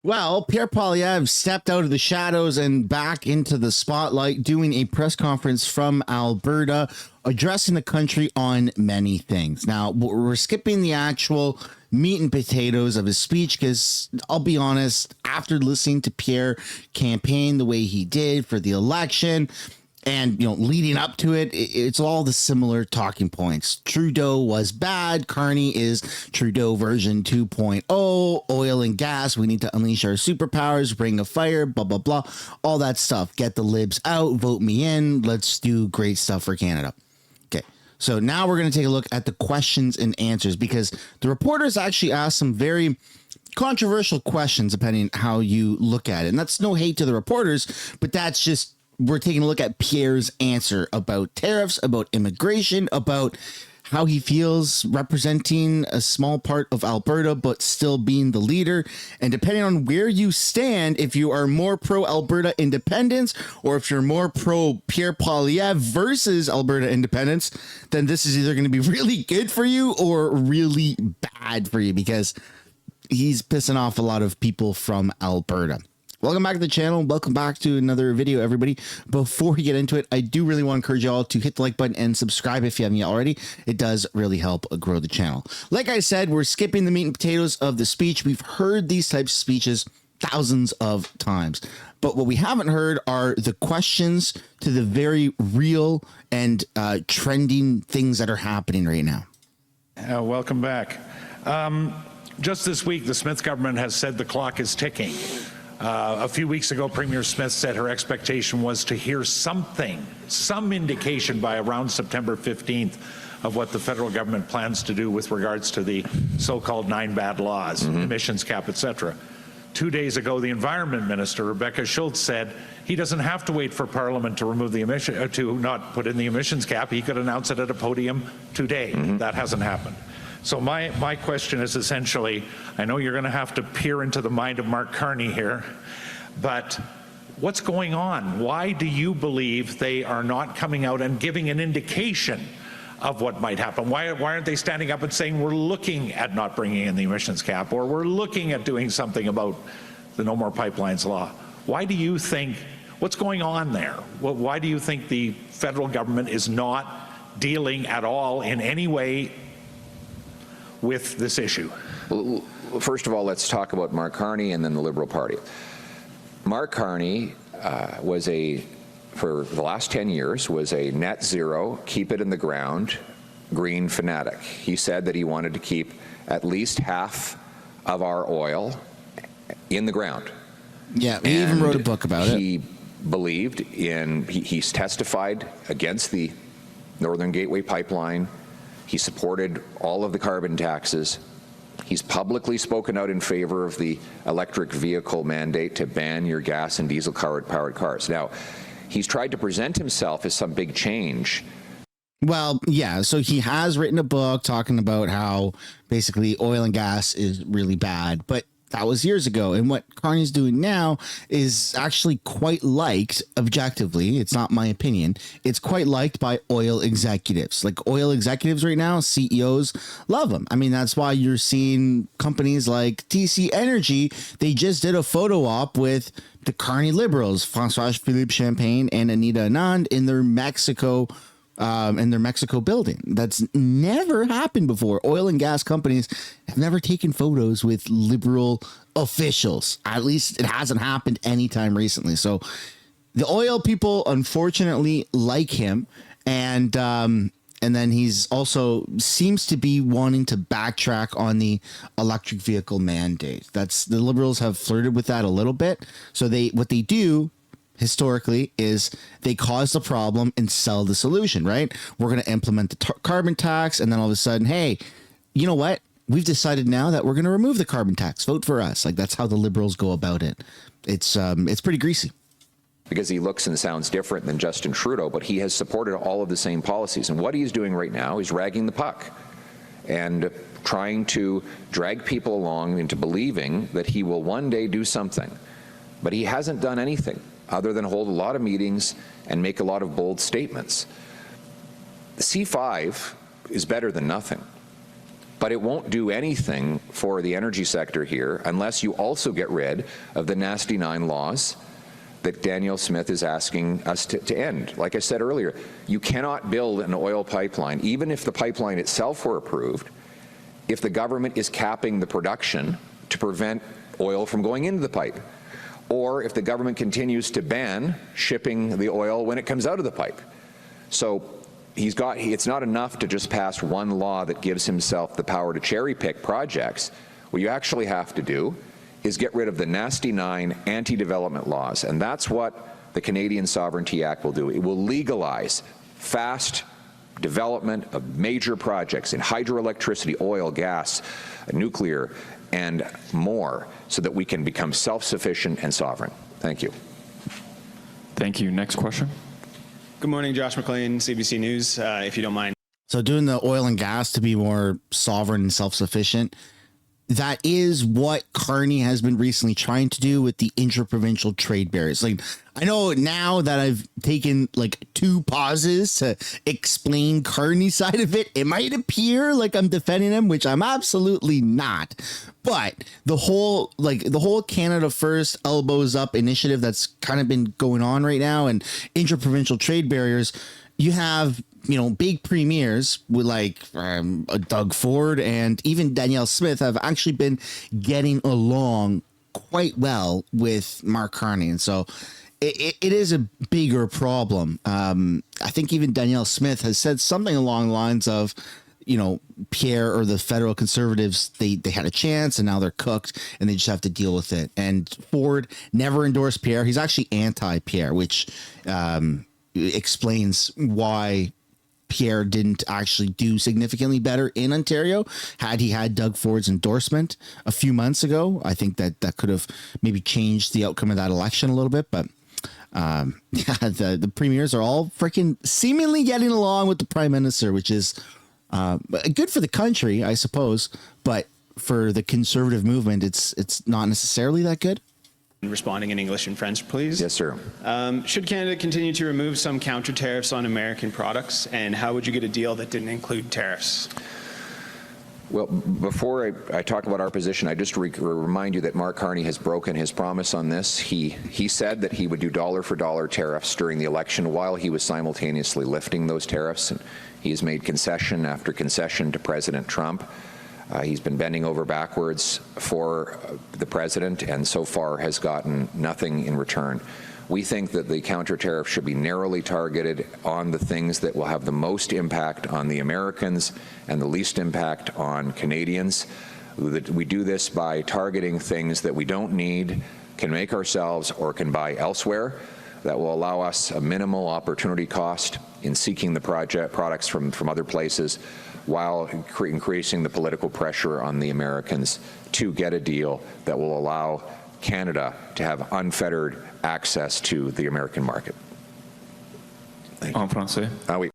Well, Pierre Poilievre stepped out of the shadows and back into the spotlight, doing a press conference from Alberta, addressing the country on many things. Now, we're skipping the actual meat and potatoes of his speech because I'll be honest, after listening to Pierre campaign the way he did for the election, and, leading up to it, it's all the similar talking points. Trudeau was bad. Carney is Trudeau version 2.0. Oil and gas. We need to unleash our superpowers, bring a fire, blah, blah, blah. All that stuff. Get the libs out. Vote me in. Let's do great stuff for Canada. Okay. So now we're going to take a look at the questions and answers because the reporters actually asked some very controversial questions depending how you look at it. And that's no hate to the reporters, but that's just we're taking a look at Pierre's answer about tariffs, about immigration, about how he feels representing a small part of Alberta, but still being the leader. And depending on where you stand, if you are more pro Alberta independence or if you're more pro Pierre Poilievre versus Alberta independence, then this is either going to be really good for you or really bad for you because he's pissing off a lot of people from Alberta. Welcome back to the channel. Welcome back to another video, everybody. Before we get into it, I do really want to encourage y'all to hit the like button and subscribe if you haven't yet already. It does really help grow the channel. Like I said, we're skipping the meat and potatoes of the speech. We've heard these types of speeches thousands of times, but what we haven't heard are the questions to the very real and trending things that are happening right now. Welcome back. Just this week, the Smith government has said the clock is ticking. A few weeks ago, Premier Smith said her expectation was to hear some indication by around September 15th of what the federal government plans to do with regards to the so-called 9 bad laws, emissions cap, etc. 2 days ago, the Environment Minister, Rebecca Schultz, said he doesn't have to wait for Parliament to remove the to not put in the emissions cap. He could announce it at a podium today. That hasn't happened. So my question is essentially, I know you're going to have to peer into the mind of Mark Carney here, but what's going on? Why do you believe they are not coming out and giving an indication of what might happen? Why aren't they standing up and saying we're looking at not bringing in the emissions cap or we're looking at doing something about the No More Pipelines law? Why do you think, what's going on there? Why do you think the federal government is not dealing at all in any way with this issue? Well, first of all, let's talk about Mark Carney and then the Liberal Party. Mark Carney for the last 10 years, was a net zero, keep it in the ground, green fanatic. He said that he wanted to keep at least half of our oil in the ground. Yeah, he even wrote a book about it. He believed in, he's testified against the Northern Gateway Pipeline. He supported all of the carbon taxes. He's publicly spoken out in favor of the electric vehicle mandate to ban your gas and diesel powered cars. Now, he's tried to present himself as some big change. Well, yeah, so he has written a book talking about how basically oil and gas is really bad, but that was years ago. And what Carney's doing now is actually quite liked objectively. It's not my opinion. It's quite liked by oil executives. Like oil executives right now, CEOs love him. I mean, that's why you're seeing companies like TC Energy. They just did a photo op with the Carney Liberals, François-Philippe Champagne and Anita Anand in their Mexico building. That's never happened before. Oil and gas companies have never taken photos with Liberal officials. At least it hasn't happened anytime recently. So the oil people, unfortunately, like him. And then he's also seems to be wanting to backtrack on the electric vehicle mandate. That's the Liberals have flirted with that a little bit. So what they do historically is they cause the problem and sell the solution, right? We're going to implement the carbon tax. And then all of a sudden, hey, you know what? We've decided now that we're going to remove the carbon tax. Vote for us. Like that's how the Liberals go about it. It's pretty greasy. Because he looks and sounds different than Justin Trudeau, but he has supported all of the same policies. And what he's doing right now is ragging the puck and trying to drag people along into believing that he will one day do something. But he hasn't done anything other than hold a lot of meetings and make a lot of bold statements. The C5 is better than nothing. But it won't do anything for the energy sector here unless you also get rid of the nasty 9 laws that Danielle Smith is asking us to end. Like I said earlier, you cannot build an oil pipeline, even if the pipeline itself were approved, if the government is capping the production to prevent oil from going into the pipe, or if the government continues to ban shipping the oil when it comes out of the pipe. So it's not enough to just pass one law that gives himself the power to cherry pick projects. What you actually have to do is get rid of the nasty 9 anti-development laws, and that's what the Canadian Sovereignty Act will do. It will legalize fast development of major projects in hydroelectricity, oil, gas, nuclear, and more, so that we can become self-sufficient and sovereign. Thank you. Thank you. Next question. Good morning, Josh McLean, CBC News, if you don't mind. So doing the oil and gas to be more sovereign and self-sufficient, that is what Carney has been recently trying to do with the interprovincial trade barriers. Like, I know now that I've taken like 2 pauses to explain Carney's side of it, it might appear like I'm defending him, which I'm absolutely not. But the whole Canada First elbows up initiative that's kind of been going on right now, and interprovincial trade barriers, you have, big premiers with like Doug Ford and even Danielle Smith have actually been getting along quite well with Mark Carney. And so it is a bigger problem. I think even Danielle Smith has said something along the lines of, Pierre or the federal Conservatives, they had a chance and now they're cooked and they just have to deal with it. And Ford never endorsed Pierre. He's actually anti-Pierre, which explains why Pierre didn't actually do significantly better in Ontario. Had he had Doug Ford's endorsement a few months ago, I think that could have maybe changed the outcome of that election a little bit. But the premiers are all freaking seemingly getting along with the prime minister, which is good for the country, I suppose. But for the conservative movement, it's not necessarily that good. Responding in English and French, please. Yes, sir. Should Canada continue to remove some counter tariffs on American products, and how would you get a deal that didn't include tariffs? Well, before I talk about our position, I just remind you that Mark Carney has broken his promise on this. He said that he would do dollar for dollar tariffs during the election while he was simultaneously lifting those tariffs, and he's made concession after concession to President Trump. He's been bending over backwards for the president and so far has gotten nothing in return. We think that the counter tariff should be narrowly targeted on the things that will have the most impact on the Americans and the least impact on Canadians. We do this by targeting things that we don't need, can make ourselves, or can buy elsewhere. That will allow us a minimal opportunity cost in seeking the products from other places, while increasing the political pressure on the Americans to get a deal that will allow Canada to have unfettered access to the American market. En français. Oui.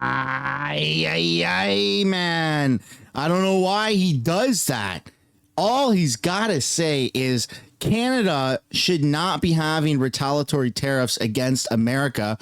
Ay, man. I don't know why he does that. All he's got to say is Canada should not be having retaliatory tariffs against America.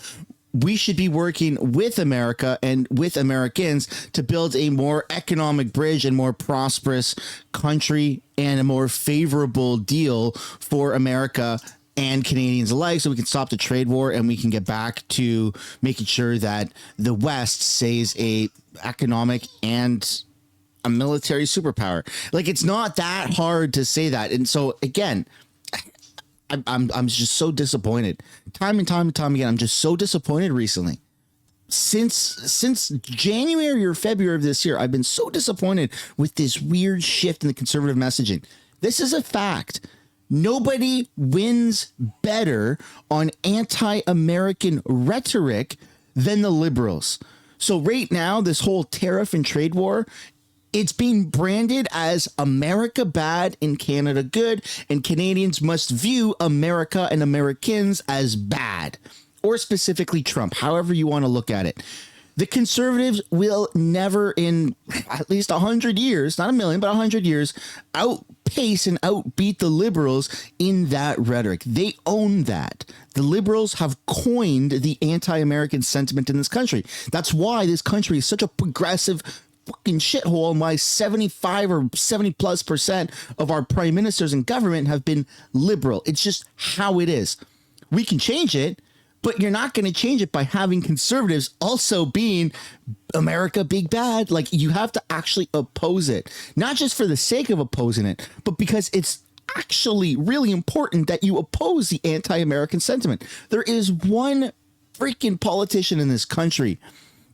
We should be working with America and with Americans to build a more economic bridge and more prosperous country and a more favorable deal for America and Canadians alike, so we can stop the trade war and we can get back to making sure that the West stays a economic and a military superpower. Like, it's not that hard to say that. And so again, I'm just so disappointed. Time and time again, I'm just so disappointed recently. Since January or February of this year, I've been so disappointed with this weird shift in the conservative messaging. This is a fact. Nobody wins better on anti-American rhetoric than the Liberals. So right now, this whole tariff and trade war, it's being branded as America bad and Canada good, and Canadians must view America and Americans as bad, or specifically Trump, however you want to look at it. The Conservatives will never, in at least 100 years, not a million, but 100 years, outpace and outbeat the Liberals in that rhetoric. They own that. The Liberals have coined the anti-American sentiment in this country. That's why this country is such a progressive, fucking shithole and why 75 or 70+% of our prime ministers and government have been liberal. It's just how it is. We can change it, but you're not going to change it by having conservatives also being America big bad. Like, you have to actually oppose it, not just for the sake of opposing it, but because it's actually really important that you oppose the anti-American sentiment. There is one freaking politician in this country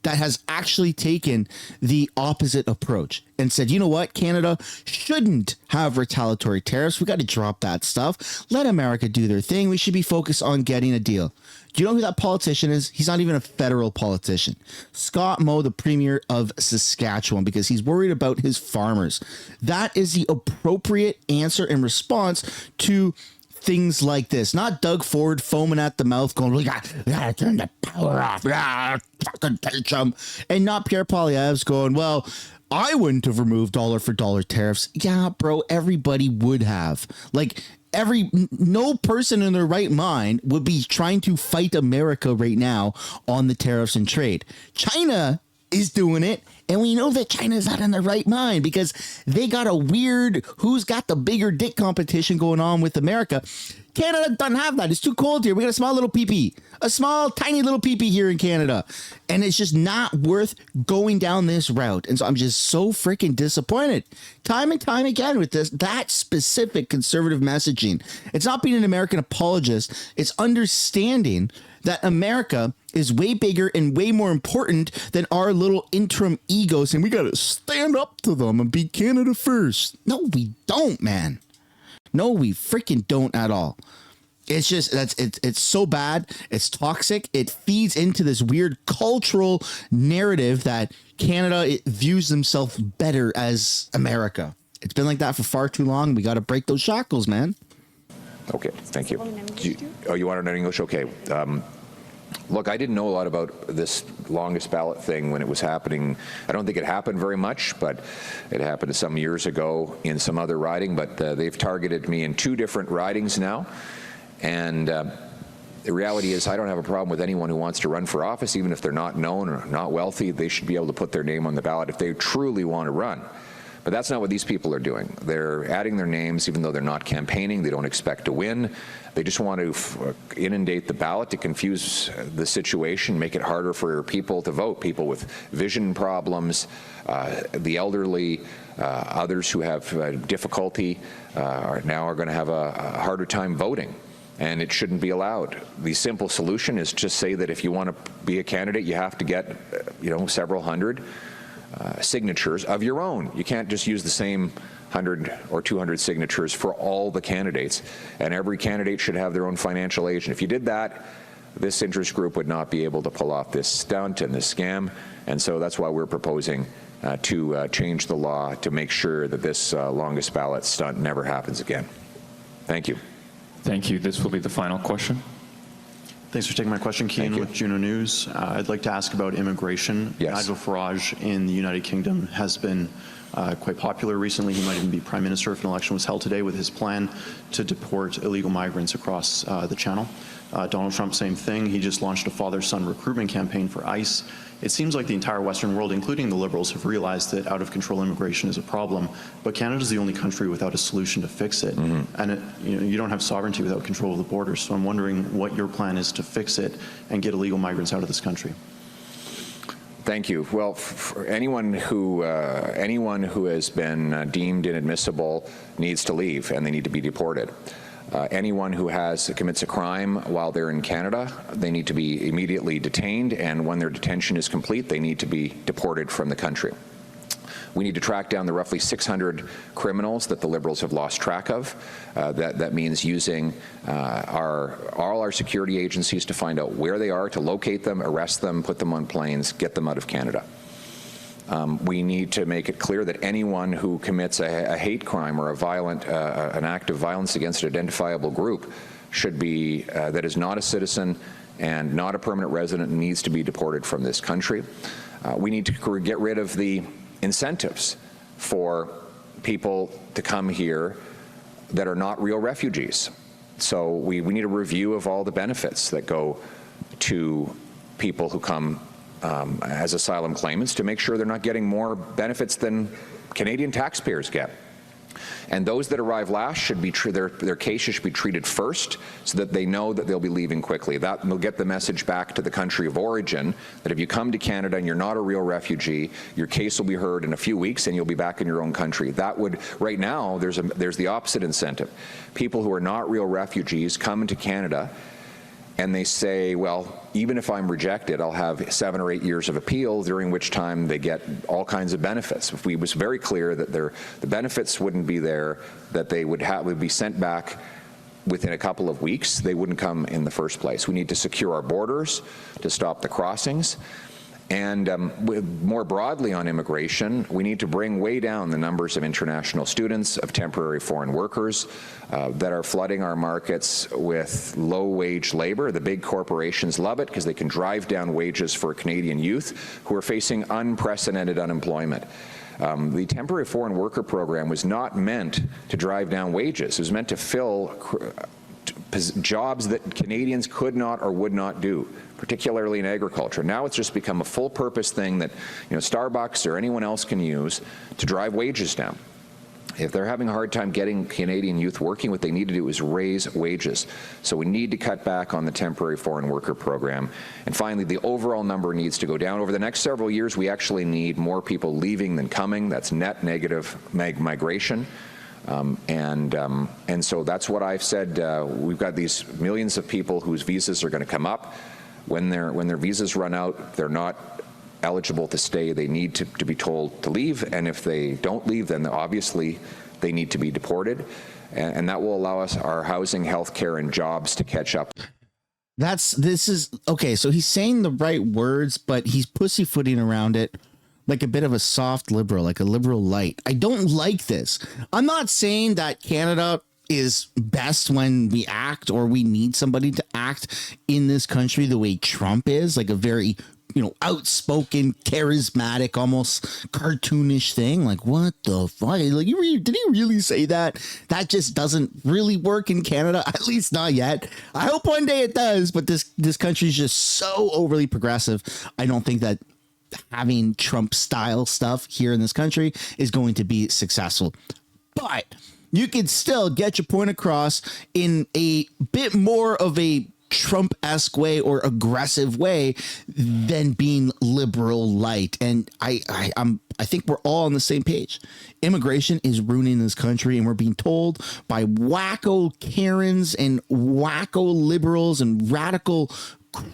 that has actually taken the opposite approach and said, you know what, Canada shouldn't have retaliatory tariffs. We got to drop that stuff. Let America do their thing. We should be focused on getting a deal. Do you know who that politician is? He's not even a federal politician. Scott Moe, the premier of Saskatchewan, because he's worried about his farmers. That is the appropriate answer and response to things like this. Not Doug Ford foaming at the mouth going, we gotta turn the power off. Fucking teach them. And not Pierre Poilievre's going, well, I wouldn't have removed dollar for dollar tariffs. Yeah, bro, everybody would have. Like, no person in their right mind would be trying to fight America right now on the tariffs and trade. China is doing it, and we know that China's not in the right mind because they got a weird who's got the bigger dick competition going on with America. Canada doesn't have that. It's too cold here. We got a small little pee-pee. A small, tiny little pee-pee here in Canada. And it's just not worth going down this route. And so I'm just so freaking disappointed. Time and time again with that specific conservative messaging. It's not being an American apologist. It's understanding that America is way bigger and way more important than our little interim egos. And we got to stand up to them and be Canada first. No, we don't, man. No, we freaking don't at all. It's just it's so bad. It's toxic. It feeds into this weird cultural narrative that Canada views themselves better as America. It's been like that for far too long. We got to break those shackles, man. Okay, thank you. You want it in English? Okay. Look, I didn't know a lot about this longest ballot thing when it was happening. I don't think it happened very much, but it happened some years ago in some other riding. But they've targeted me in 2 different ridings now. And the reality is I don't have a problem with anyone who wants to run for office, even if they're not known or not wealthy. They should be able to put their name on the ballot if they truly want to run. But that's not what these people are doing. They're adding their names even though they're not campaigning. They don't expect to win. They just want to inundate the ballot to confuse the situation, make it harder for people to vote. People with vision problems, the elderly, others who have difficulty are going to have a harder time voting. And it shouldn't be allowed. The simple solution is just say that if you want to be a candidate, you have to get, several hundred signatures of your own. You can't just use the same 100 or 200 signatures for all the candidates, and every candidate should have their own financial aid. And if you did that, this interest group would not be able to pull off this stunt and this scam, and so that's why we're proposing to change the law to make sure that this longest ballot stunt never happens again. Thank you. Thank you. This will be the final question. Thanks for taking my question, Keane with Juno News. I'd like to ask about immigration. Yes. Nigel Farage in the United Kingdom has been quite popular recently. He might even be Prime Minister if an election was held today with his plan to deport illegal migrants across the Channel. Donald Trump, same thing. He just launched a father-son recruitment campaign for ICE. It seems like the entire Western world, including the Liberals, have realized that out-of-control immigration is a problem, but Canada's the only country without a solution to fix it. And you don't have sovereignty without control of the borders, so I'm wondering what your plan is to fix it and get illegal migrants out of this country. Thank you. Well, for anyone who has been deemed inadmissible needs to leave, and they need to be deported. Anyone who commits a crime while they're in Canada, they need to be immediately detained, and when their detention is complete, they need to be deported from the country. We need to track down the roughly 600 criminals that the Liberals have lost track of. That means using all our security agencies to find out where they are, to locate them, arrest them, put them on planes, get them out of Canada. We need to make it clear that anyone who commits a hate crime or an act of violence against an identifiable group should be, that is not a citizen and not a permanent resident, needs to be deported from this country. We need to get rid of the incentives for people to come here that are not real refugees. So we need a review of all the benefits that go to people who come as asylum claimants to make sure they're not getting more benefits than Canadian taxpayers get. And those that arrive last should be their cases should be treated first, so that they know that they'll be leaving quickly. That will get the message back to the country of origin that if you come to Canada and you're not a real refugee, your case will be heard in a few weeks and you'll be back in your own country. That would, right now, there's the opposite incentive. People who are not real refugees come into Canada and they say, well, even if I'm rejected, I'll have 7 or 8 years of appeal, during which time they get all kinds of benefits. If we was very clear that the benefits wouldn't be there, that they would be sent back within a couple of weeks, they wouldn't come in the first place. We need to secure our borders to stop the crossings. And more broadly on immigration, we need to bring way down the numbers of international students, of temporary foreign workers that are flooding our markets with low-wage labor. The big corporations love it because they can drive down wages for Canadian youth who are facing unprecedented unemployment. The temporary foreign worker program was not meant to drive down wages. It was meant to fill jobs that Canadians could not or would not do, particularly in agriculture. Now it's just become a full-purpose thing that Starbucks or anyone else can use to drive wages down. If they're having a hard time getting Canadian youth working, what they need to do is raise wages. So we need to cut back on the temporary foreign worker program. And finally, the overall number needs to go down. Over the next several years, we actually need more people leaving than coming. That's net negative migration. And so that's what I've said. We've got these millions of people whose visas are going to come up. When their visas run out, they're not eligible to stay. They need to be told to leave, and if they don't leave, then obviously they need to be deported, and that will allow us our housing, health care, and jobs to catch up. This is okay. So he's saying the right words, but he's pussyfooting around it like a bit of a soft liberal, like a liberal light. I don't like this. I'm not saying that Canada is best when we act, or we need somebody to act in this country the way Trump is, like a very outspoken, charismatic, almost cartoonish thing. Like, what the fuck? Like, did he really say that? That just doesn't really work in Canada, at least not yet. I hope one day it does, but this country is just so overly progressive. I don't think that having Trump style stuff here in this country is going to be successful. But you can still get your point across in a bit more of a Trump-esque way or aggressive way than being liberal light. And I think we're all on the same page. Immigration is ruining this country, and we're being told by wacko Karens and wacko liberals and radical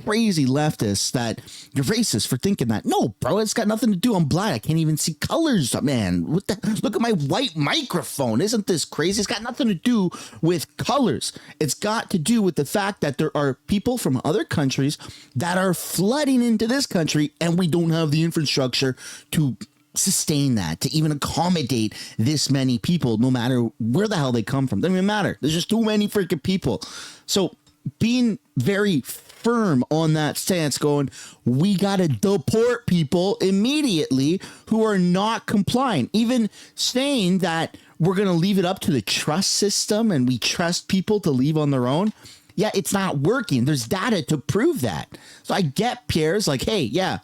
crazy leftists that you're racist for thinking that. No, bro, it's got nothing to do. I'm blind. I can't even see colors, man. Look at my white microphone. Isn't this crazy? It's got nothing to do with colors. It's got to do with the fact that there are people from other countries that are flooding into this country, and we don't have the infrastructure to sustain that, to even accommodate this many people, no matter where the hell they come from. Doesn't even matter. There's just too many freaking people. So being very firm on that stance, going, we got to deport people immediately who are not complying, even saying that we're going to leave it up to the trust system and we trust people to leave on their own. Yeah, it's not working. There's data to prove that. So I get Pierre's like, hey, yeah,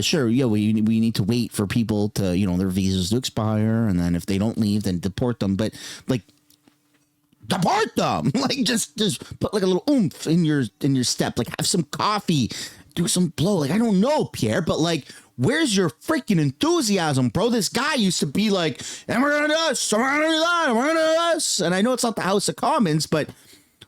sure. Yeah, we need to wait for people to, their visas to expire. And then if they don't leave, then deport them. But like, deport them. Like just put like a little oomph in your step. Like have some coffee, do some blow. Like I don't know, Pierre, but like where's your freaking enthusiasm, bro? This guy used to be like, and we're gonna do this, and we're gonna do that, and we're gonna do this. And I know it's not the House of Commons, but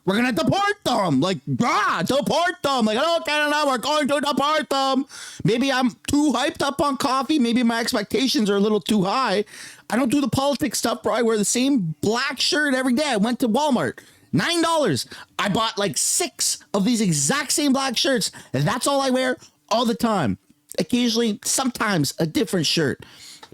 we're gonna deport them. Like, deport them. Like, oh, Canada, we're going to deport them. Maybe I'm too hyped up on coffee. Maybe my expectations are a little too high. I don't do the politics stuff, bro. I wear the same black shirt every day. I went to Walmart. $9. I bought like 6 of these exact same black shirts. And that's all I wear all the time. Occasionally, sometimes a different shirt.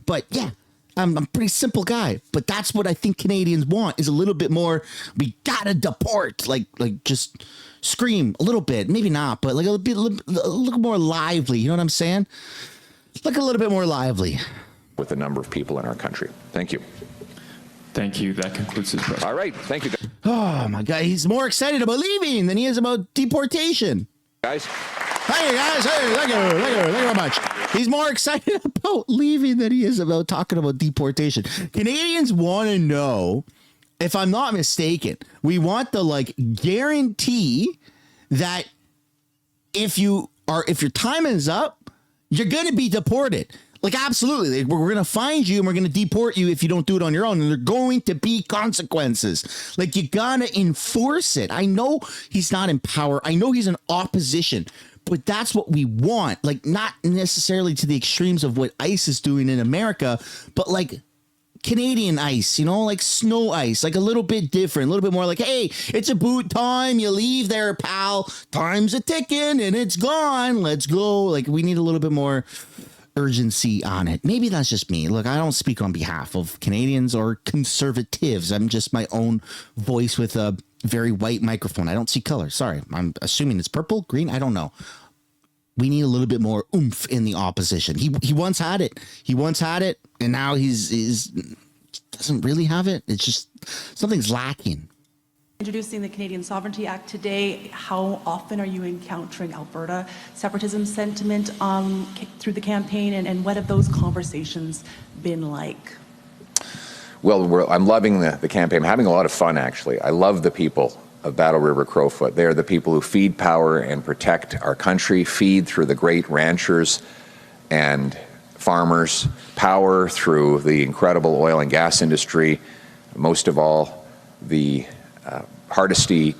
But yeah, I'm a pretty simple guy. But that's what I think Canadians want, is a little bit more. We gotta deport. Like just scream a little bit. Maybe not, but like a little more lively. You know what I'm saying? Look a little bit more lively. With the number of people in our country. Thank you. Thank you. That concludes his presentation. All right. Thank you. Oh my God. He's more excited about leaving than he is about deportation. Guys. Thank you, guys. Hey, thank you very much. He's more excited about leaving than he is about talking about deportation. Canadians want to know, if I'm not mistaken, we want the guarantee that if your time is up, you're going to be deported. Like, absolutely. We're going to find you and we're going to deport you if you don't do it on your own. And there are going to be consequences. Like, you got to enforce it. I know he's not in power. I know he's in opposition. But that's what we want. Like, not necessarily to the extremes of what ICE is doing in America, but like Canadian ice, like snow ice, like a little bit different, a little bit more like, hey, it's a boot time. You leave there, pal. Time's a ticking and it's gone. Let's go. Like, we need a little bit more urgency on it. Maybe that's just me. Look, I don't speak on behalf of Canadians or conservatives. I'm just my own voice with a very white microphone. I don't see color. Sorry. I'm assuming it's purple, green. I don't know. We need a little bit more oomph in the opposition. He once had it. And now he's doesn't really have it. It's just something's lacking. Introducing the Canadian Sovereignty Act today, how often are you encountering Alberta separatism sentiment through the campaign, and what have those conversations been like? Well, I'm loving the campaign. I'm having a lot of fun, actually. I love the people of Battle River Crowfoot. They're the people who feed power and protect our country, feed through the great ranchers and farmers, power through the incredible oil and gas industry, most of all, the Hardisty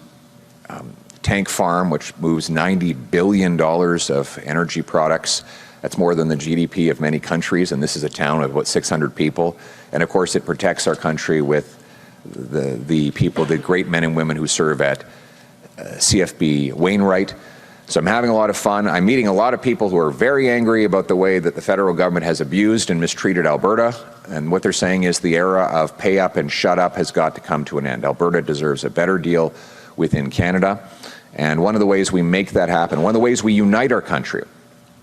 tank farm, which moves $90 billion of energy products. That's more than the GDP of many countries, and this is a town of about 600 people. And of course, it protects our country with the people, the great men and women who serve at CFB Wainwright. So I'm having a lot of fun. I'm meeting a lot of people who are very angry about the way that the federal government has abused and mistreated Alberta. And what they're saying is the era of pay up and shut up has got to come to an end. Alberta deserves a better deal within Canada. And one of the ways we make that happen, one of the ways we unite our country,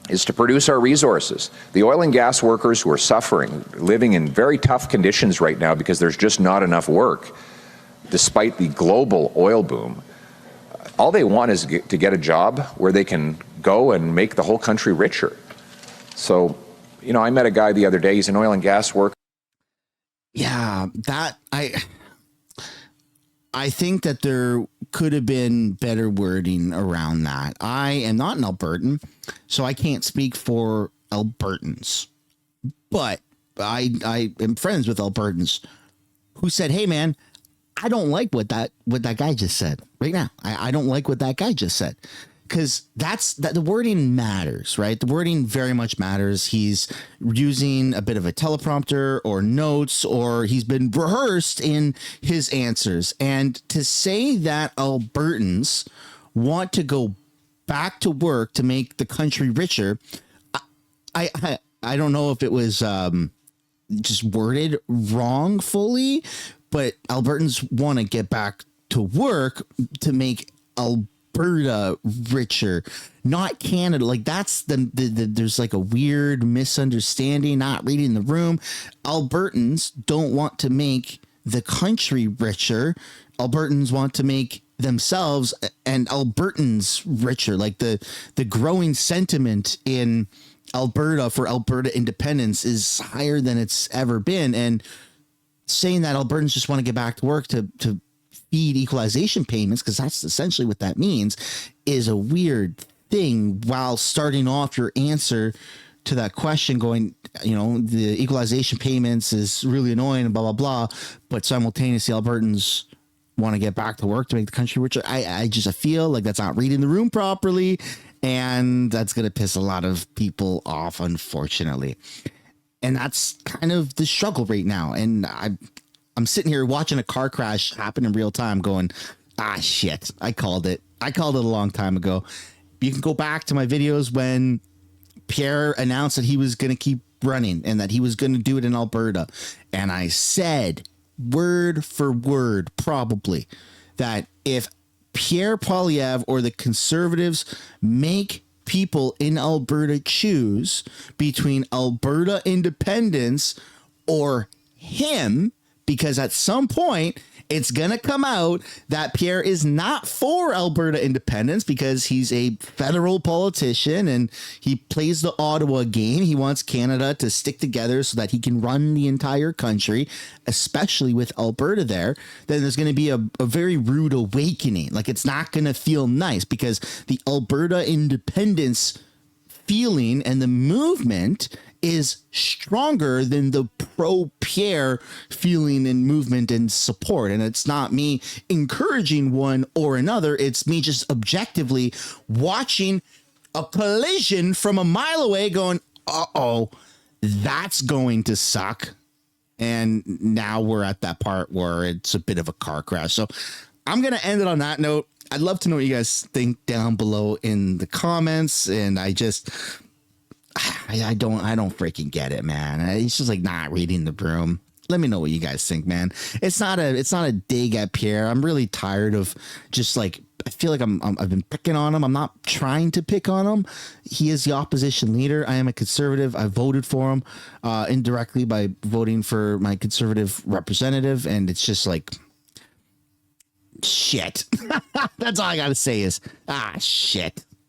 is to produce our resources. The oil and gas workers who are suffering, living in very tough conditions right now because there's just not enough work, despite the global oil boom, all they want is to get a job where they can go and make the whole country richer. So, I met a guy the other day, he's an oil and gas worker. Yeah, I think that there could have been better wording around that. I am not an Albertan, so I can't speak for Albertans. But I am friends with Albertans who said, hey, man, I don't like what that guy just said right now. I don't like what that guy just said. Because the wording matters, right? The wording very much matters. He's using a bit of a teleprompter or notes, or he's been rehearsed in his answers. And to say that Albertans want to go back to work to make the country richer, I don't know if it was just worded wrongfully, but Albertans want to get back to work to make Alberta richer, not Canada. Like, that's there's like a weird misunderstanding, not reading the room. Albertans don't want to make the country richer. Albertans want to make themselves and Albertans richer. Like, the growing sentiment in Alberta for Alberta independence is higher than it's ever been. And saying that Albertans just want to get back to work to feed equalization payments, because that's essentially what that means, is a weird thing, while starting off your answer to that question going, the equalization payments is really annoying and blah, blah, blah, but simultaneously Albertans want to get back to work to make the country richer. I feel like that's not reading the room properly, and that's going to piss a lot of people off, unfortunately. And that's kind of the struggle right now. And I'm sitting here watching a car crash happen in real time going, shit, I called it. I called it a long time ago. You can go back to my videos when Pierre announced that he was going to keep running and that he was going to do it in Alberta. And I said, word for word, probably, that if Pierre Poilievre or the Conservatives make people in Alberta choose between Alberta independence or him, because at some point it's going to come out that Pierre is not for Alberta independence because he's a federal politician and he plays the Ottawa game. He wants Canada to stick together so that he can run the entire country, especially with Alberta there. Then there's going to be a very rude awakening. Like, it's not going to feel nice because the Alberta independence feeling and the movement is stronger than the pro-Pierre feeling and movement and support. And it's not me encouraging one or another. It's me just objectively watching a collision from a mile away going, uh-oh, that's going to suck. And now we're at that part where it's a bit of a car crash. So I'm going to end it on that note. I'd love to know what you guys think down below in the comments. And I don't freaking get it, man. It's just like not reading the room. Let me know what you guys think, man. It's not a dig at Pierre. I'm really tired of just like, I feel like I've been picking on him. I'm not trying to pick on him. He is the opposition leader. I am a conservative. I voted for him indirectly by voting for my conservative representative. And it's just like, shit. That's all I got to say is, shit.